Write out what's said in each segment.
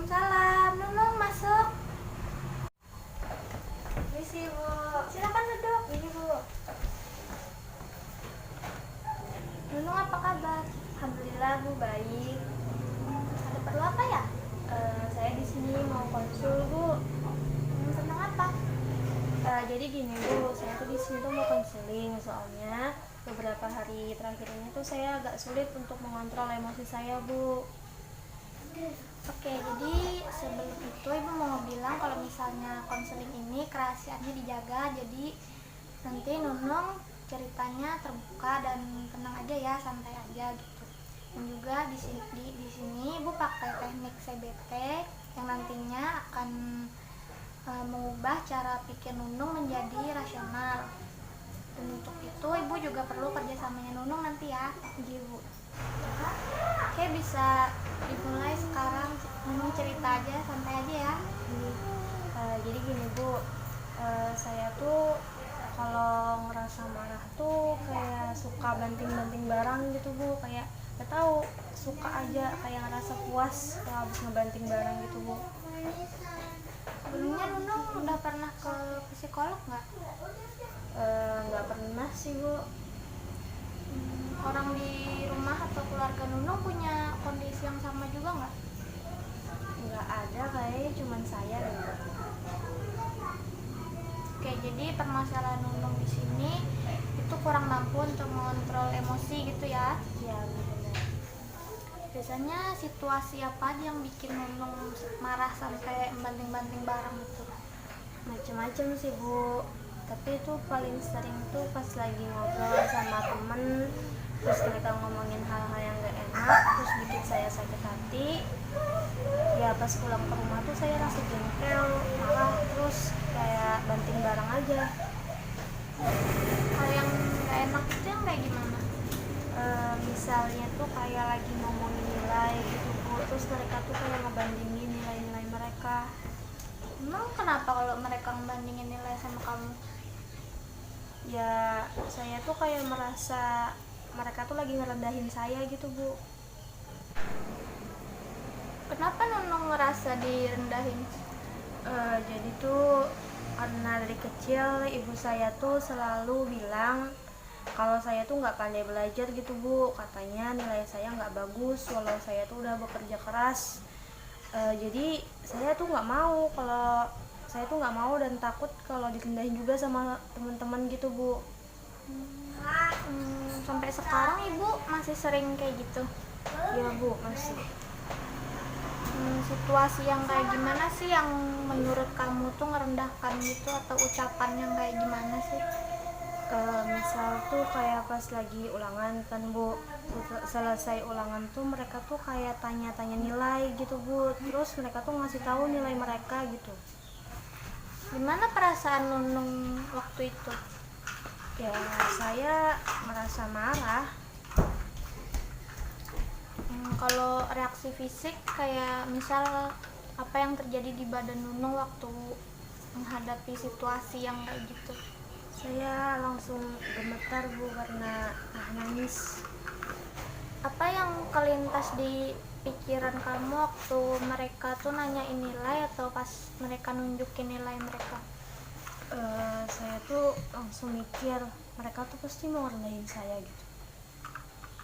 Waalaikumsalam. Nunung masuk. Misi Bu. Silakan duduk. Ini Bu. Nunung apa kabar? Alhamdulillah Bu, baik. Ada perlu apa ya? Saya di sini mau konsul Bu. Tentang apa? Jadi gini Bu, saya tuh di sini tuh mau konseling, soalnya beberapa hari terakhir ini tuh saya agak sulit untuk mengontrol emosi saya Bu. Oke, jadi sebelum itu Ibu mau bilang kalau misalnya konseling ini kerahasiaannya dijaga, jadi nanti Nunung ceritanya terbuka dan tenang aja ya, santai aja gitu. Dan juga di sini Ibu pakai teknik CBT yang nantinya akan mengubah cara pikir Nunung menjadi rasional. Dan untuk itu Ibu juga perlu kerjasamanya Nunung nanti ya. Ibu. Oke, bisa dimulai sekarang. Nunung cerita aja, santai aja ya. Jadi gini Bu, saya tuh kalau ngerasa marah tuh kayak suka banting-banting barang gitu Bu, kayak gak tahu, suka aja kayak ngerasa puas kalau habis ngebanting barang gitu Bu. Sebelumnya Nunung udah pernah ke psikolog nggak? Nggak pernah sih Bu. Orang di rumah atau keluarga Nunung punya kondisi yang sama juga nggak? Nggak ada, kayaknya cuman saya deh Bu. Oke, jadi permasalahan Nunung di sini itu kurang mampu untuk mengontrol emosi gitu ya. Ya benar. Biasanya situasi apa aja yang bikin Nunung marah sampai banting-banting barang itu? Macem-macem sih Bu, tapi itu paling sering tuh pas lagi ngobrol sama temen, terus mereka ngomongin hal-hal yang gak enak, terus bikin saya sakit hati. Ya pas pulang ke rumah tuh saya rasa jengkel, marah, terus kayak banting barang aja. Hal yang nggak enak itu yang kayak gimana? Misalnya tuh kayak lagi ngomongin nilai gitu Bu, terus mereka tuh kayak ngebandingin nilai-nilai mereka. Emang kenapa kalau mereka membandingin nilai sama kamu? Ya saya tuh kayak merasa mereka tuh lagi ngerendahin saya gitu Bu. Kenapa Nunung ngerasa direndahin? Jadi tuh karena dari kecil ibu saya tuh selalu bilang kalau saya tuh nggak pandai belajar gitu Bu, katanya nilai saya nggak bagus walau saya tuh udah bekerja keras. Jadi saya tuh nggak mau, kalau saya tuh nggak mau dan takut kalau direndahin juga sama teman-teman gitu Bu. Sampai sekarang Ibu masih sering kayak gitu? Ya Bu, masih. Situasi yang kayak gimana sih yang menurut kamu tuh ngerendahkan gitu, atau ucapan yang kayak gimana sih? Misal tuh kayak pas lagi ulangan kan Bu, selesai ulangan tuh mereka tuh kayak tanya-tanya nilai gitu Bu, terus mereka tuh ngasih tahu nilai mereka gitu. Gimana perasaan Nunung waktu itu? Ya saya merasa marah. Kalau reaksi fisik kayak misal apa yang terjadi di badan Nunung waktu menghadapi situasi yang kayak gitu? Saya langsung gemetar Bu karena nangis. Apa yang kelintas di pikiran kamu waktu mereka tuh nanyain nilai atau pas mereka nunjukin nilai mereka? Saya tuh langsung mikir mereka tuh pasti mau rendahin saya gitu.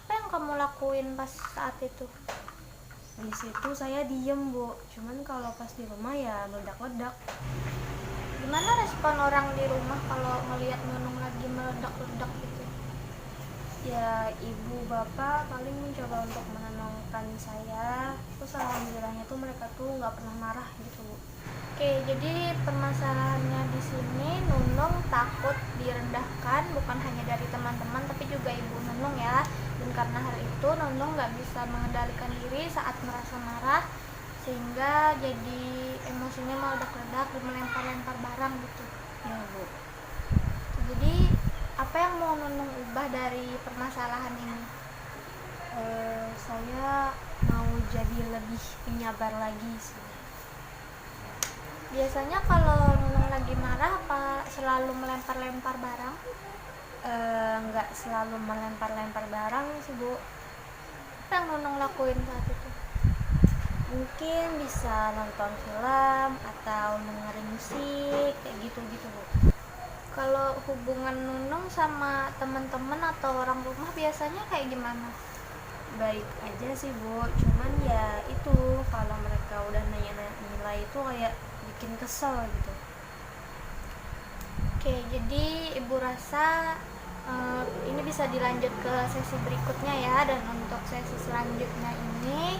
Apa yang kamu lakuin pas saat itu? Di situ saya diem Bu, cuman kalau pas di rumah ya meledak-ledak. Gimana respon orang di rumah kalau ngelihat Nunung lagi meledak-ledak gitu? Ya ibu bapak paling mencoba untuk menenangkan saya, terus alhamdulillahnya tuh mereka tuh nggak pernah marah gitu Bu. Oke, jadi permasalahannya di sini Nunung takut direndahkan bukan hanya dari teman-teman tapi juga ibu Nunung ya. Dan karena hal itu Nunung nggak bisa mengendalikan diri saat merasa marah, sehingga jadi emosinya meledak-ledak dan melempar-lempar barang gitu. Ya Bu. Jadi apa yang mau Nunung ubah dari permasalahan ini? Saya mau jadi lebih penyabar lagi sih. Biasanya kalau Nunung lagi marah apa selalu melempar-lempar barang? Nggak selalu melempar-lempar barang sih Bu. Apa yang Nunung lakuin saat itu? Mungkin bisa nonton film atau dengerin musik kayak gitu-gitu Bu. Kalau hubungan Nunung sama teman-teman atau orang rumah biasanya kayak gimana? Baik aja sih Bu, cuman ya itu kalau mereka udah nanya-nanya nilai itu kayak bikin kesel gitu. Oke, jadi ibu rasa ini bisa dilanjut ke sesi berikutnya ya. Dan untuk sesi selanjutnya ini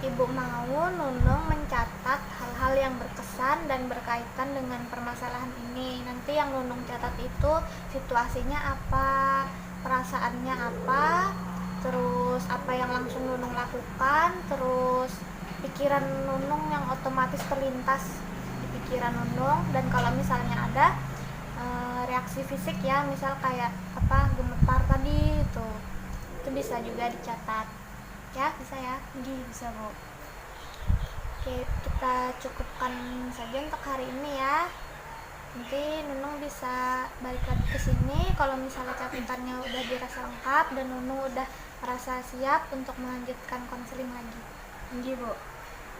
ibu mau Nunung mencatat hal-hal yang berkesan dan berkaitan dengan permasalahan ini. Nanti yang Nunung catat itu situasinya apa, perasaannya apa, terus apa yang langsung Nunung lakukan, terus pikiran Nunung yang otomatis terlintas di pikiran Nunung, dan kalau misalnya ada reaksi fisik ya, misal kayak apa gemetar tadi itu bisa juga dicatat ya, bisa ya. Bisa Bu. Oke, kita cukupkan saja untuk hari ini ya. Nanti Nunung bisa balik lagi ke sini kalau misalnya catatannya udah dirasa lengkap dan Nunung udah merasa siap untuk melanjutkan konseling lagi. Bu.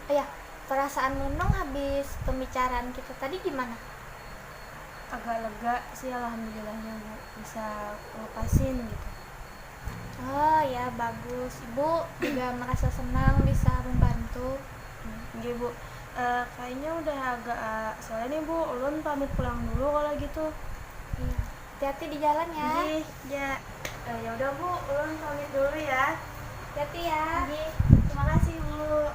Iya, perasaan Nunung habis pembicaraan kita tadi gimana? Agak lega sih alhamdulillahnya Bu, bisa lepasin gitu. Oh ya, bagus. Ibu juga merasa senang bisa membantu. Bu. Kayaknya udah agak sore nih Bu, ulun pamit pulang dulu kalau gitu. Iya. Hati-hati di jalan ya. Ya. Ya udah Bu, ulun pamit dulu ya. Hati-hati ya. Terima kasih Bu.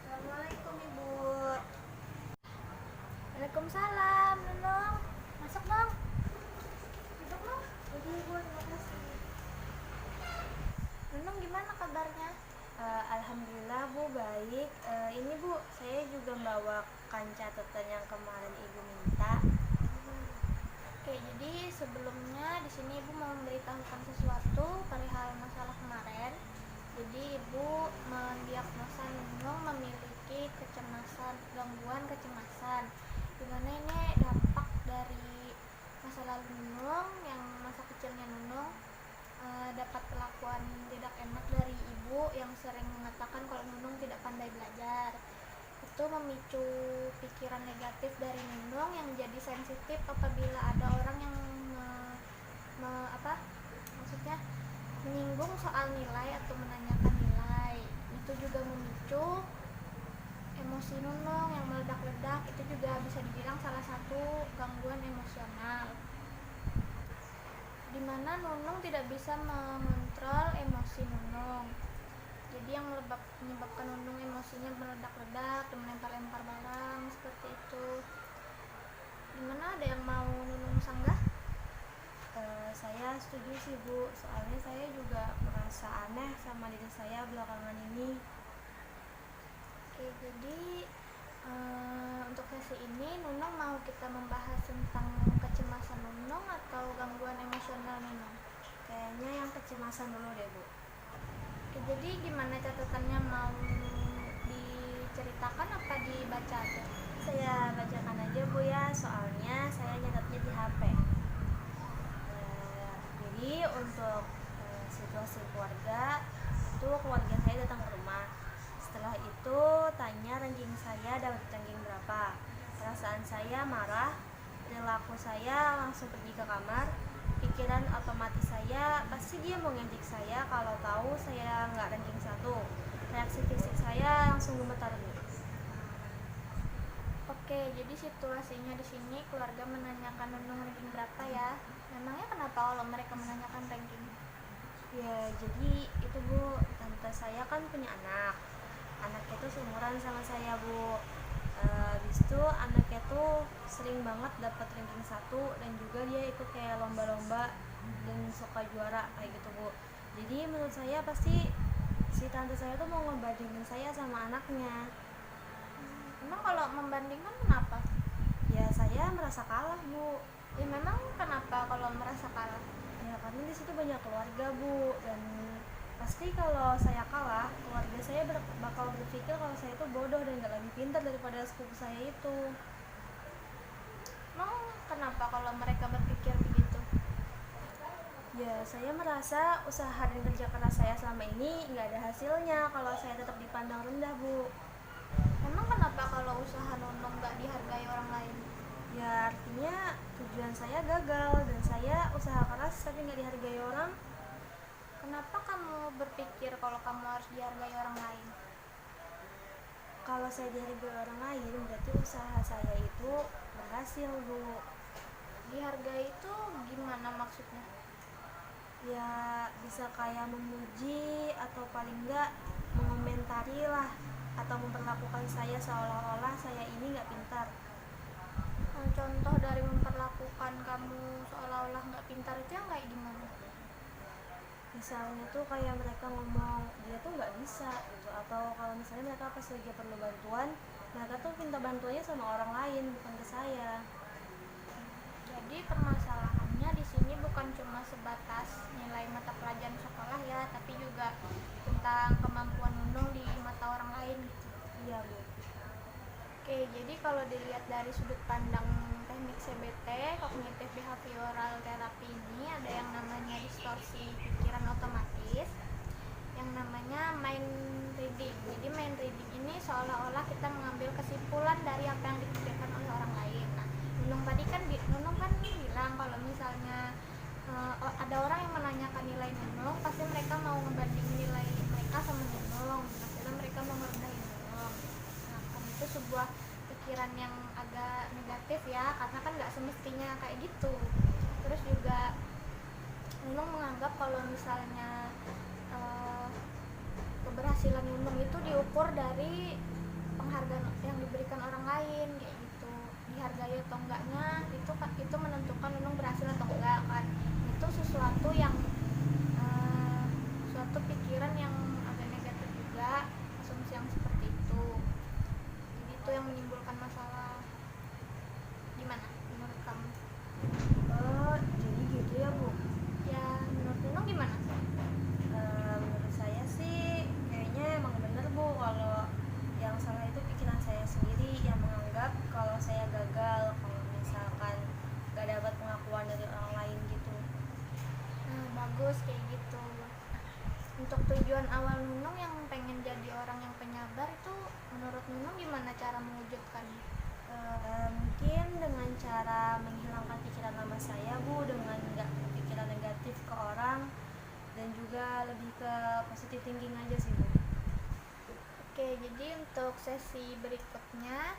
Assalamualaikum Ibu. Waalaikumsalam. Nunung, masuk dong. Duduk dong. Ibu, terima kasih. Nunung gimana kabarnya? Alhamdulillah Bu, baik. Ini Bu, saya juga membawakan catatan yang kemarin Ibu minta. Oke, jadi sebelumnya di sini Ibu mau memberitahukan sesuatu perihal masalah kemarin. Jadi Ibu mendiagnosa Nunung memiliki kecemasan, gangguan kecemasan. Dimana ini dampak dari masa lalu Nunung, yang masa kecilnya Nunung dapat perlakuan tidak enak dari ibu yang sering mengatakan kalau Nunung tidak pandai belajar. Itu memicu pikiran negatif dari Nunung yang jadi sensitif apabila ada orang yang maksudnya menyinggung soal nilai atau menanyakan nilai. Itu juga memicu emosi Nunung yang meledak-ledak. Itu juga bisa dibilang salah satu gangguan emosional, dimana Nunung tidak bisa mengontrol emosi Nunung. Jadi yang menyebabkan Nunung emosinya meledak-ledak dan melempar-lempar barang seperti itu. Dimana ada yang mau Nunung sanggah? Saya setuju sih Bu, soalnya saya juga merasa aneh sama diri saya belakangan ini. Oke, jadi untuk sesi ini Nunung mau kita membahas tentang kecemasan Nunung atau gangguan emosional Nunung? Kayaknya yang kecemasan dulu deh Bu. Oke, jadi gimana catatannya, mau diceritakan apa dibaca aja? Saya bacakan aja Bu ya, soalnya saya nyatetnya di HP. Jadi untuk situasi keluarga, itu keluarga saya datang ke rumah. Setelah itu tanya ranking saya dapat ranking berapa. Perasaan saya marah, perilaku saya langsung pergi ke kamar. Pikiran otomatis saya pasti dia mau ngejek saya kalau tahu saya nggak ranking 1. Reaksi fisik saya langsung gemetar. Oke, jadi situasinya di sini keluarga menanyakan Nunung ranking berapa ya? Memangnya kenapa kalau mereka menanyakan ranking? Ya jadi itu Bu, tante saya kan punya anaknya tuh seumuran sama saya Bu. Habis itu anaknya tuh sering banget dapat ranking 1 dan juga dia ikut kayak lomba-lomba dan suka juara kayak gitu Bu. Jadi menurut saya pasti si tante saya tuh mau ngebandingin saya sama anaknya. Emang kalau membandingkan kenapa? Ya saya merasa kalah Bu. Ya memang kenapa kalau merasa kalah? Ya karena di situ banyak keluarga Bu, dan pasti kalau saya kalah, keluarga saya bakal berpikir kalau saya itu bodoh dan gak lebih pintar daripada sepupu saya itu. Emang kenapa kalau mereka berpikir begitu? Ya, saya merasa usaha dan kerja keras saya selama ini nggak ada hasilnya kalau saya tetap dipandang rendah, Bu. Emang kenapa kalau usaha Nunung nggak dihargai orang lain? Ya, artinya tujuan saya gagal dan saya usaha keras tapi nggak dihargai orang. Kenapa kamu berpikir kalau kamu harus dihargai orang lain? Kalau saya dihargai orang lain, berarti usaha saya itu berhasil, Bu. Dihargai itu gimana maksudnya? Ya, bisa kayak memuji atau paling nggak mengomentari lah, atau memperlakukan saya seolah-olah saya ini nggak pintar. Contoh dari memperlakukan kamu seolah-olah nggak pintar itu yang kayak gimana? Misalnya tuh kayak mereka ngomong dia tuh nggak bisa gitu, atau kalau misalnya mereka pas lagi perlu bantuan, mereka tuh minta bantuannya sama orang lain bukan ke saya. Jadi permasalahannya di sini bukan cuma sebatas nilai mata pelajaran sekolah ya, tapi juga tentang kemampuan Nunung di mata orang lain gitu. Iya, Bu. Oke, jadi kalau dilihat dari sudut pandang teknik CBT, kognitif behavioral terapi ini ada yang namanya distorsi pikiran otomatis, yang namanya mind reading. Jadi mind reading ini seolah-olah kita mengambil kesimpulan dari apa yang dipikirkan oleh orang lain. Nah, Nunung kan bilang kalau misalnya ada orang yang menanyakan nilai Nunung, pasti mereka mau ngebandingin nilai mereka sama Nunung. Akhirnya mereka mau merendahin Nunung. Nah, kan itu sebuah pikiran yang agak negatif ya, karena kan nggak semestinya kayak gitu. Terus juga Nunung menganggap kalau misalnya keberhasilan Nunung itu diukur dari penghargaan yang diberikan orang lain kayak gitu, dihargai atau enggaknya itu menentukan Nunung berhasil atau enggak kan. Itu sesuatu yang suatu pikiran yang agak negatif juga, asumsi yang seperti itu. Jadi itu yang menimbulkan masalah. Gimana menurut kamu? Oh, jadi gitu ya, Bu. Ya menurut Nunung gimana? Menurut saya sih kayaknya emang bener, Bu, kalau yang salah itu pikiran saya sendiri yang menganggap kalau saya gagal kalau misalkan gak dapat pengakuan dari orang lain gitu. Bagus kayak gitu. Untuk tujuan awal Nunung yang pengen jadi orang yang penyabar itu menurut Nunung gimana cara mewujudkannya? Mungkin dengan cara menghilangkan pikiran lama saya, Bu, dengan nggak berpikiran negatif ke orang dan juga lebih ke positive thinking aja sih, Bu. Oke, jadi untuk sesi berikutnya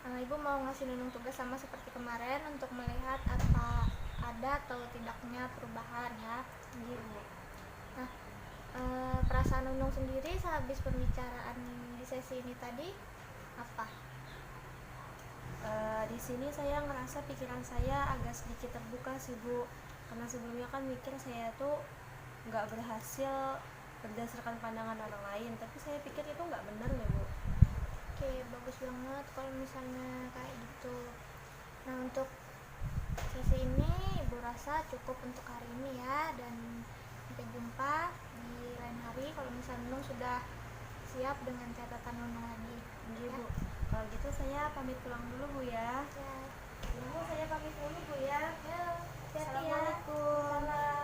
Ibu mau ngasih Nunung tugas sama seperti kemarin untuk melihat apa ada atau tidaknya perubahan ya. Gitu. Nah, perasaan Nunung sendiri sehabis pembicaraan di sesi ini tadi apa? Di sini saya ngerasa pikiran saya agak sedikit terbuka sih, Bu, karena sebelumnya kan mikir saya tuh nggak berhasil berdasarkan pandangan orang lain, tapi saya pikir itu nggak benar loh, Bu. Oke, bagus banget kalau misalnya kayak gitu. Nah, untuk sesi ini Ibu rasa cukup untuk hari ini ya, dan sampai jumpa di lain hari kalau misalnya Nunung sudah siap dengan catatan Nunung lagi. Iya, Ya. Bu. Kalau gitu saya pamit pulang dulu, Bu ya. Ya. Bu, saya pamit dulu, Bu ya. Ya, hati-hati ya. Assalamualaikum. Salam.